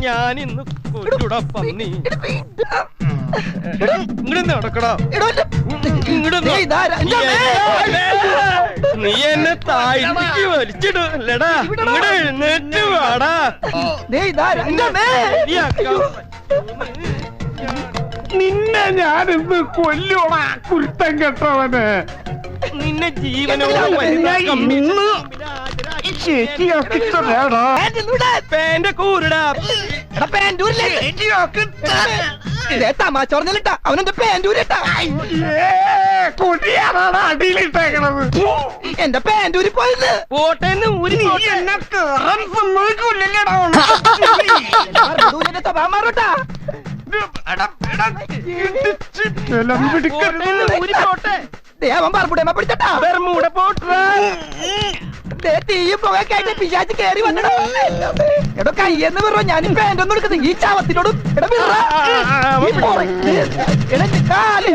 ഞാൻ ഇന്ന് കൊല്ലൂടാ പന്നി. ഇങ്ങോട്ട് നടക്കടാ. നീ എന്നെ താഴ്ത്തിക്ക് വലിച്ചിടൂല്ലടാ. ഇങ്ങോട്ട് എഴുന്നേറ്റ് വാടാ. നിന്നെ ഞാനിന്ന് കൊല്ലൂടാ കുരുത്തം കെട്ടവന്. നിന്നെ ജീവനോട് പേന്റെ കൂരടാ. തമാശ പറഞ്ഞിട്ടാ അവനെന്റെ പാൻറ്റൂരിട്ടാ. കൊടിയാണാണ് അടിയിലിട്ടേക്കണത്. എന്റെ പാൻറ്റൂരി പോയത് പോട്ടേന്ന് ഊരി എന്നെ കേറാൻ സമ്മതിക്കൂല്ലല്ലേടാ. മാറോട്ടാ അവൻ പറമ്പുടേമ പിടിച്ചട്ടാ. ബർമൂഡ പോട്ടാ. തീയും പുകക്കായിട്ട് പിശാച് കേറി വന്നടാ. എടോ കയ്യെന്ന് പറ ഞാൻ പാൻറ്റൊന്നും എടുക്കുന്നത് ഈ ചാവത്തിനോടും. എടാ കാല്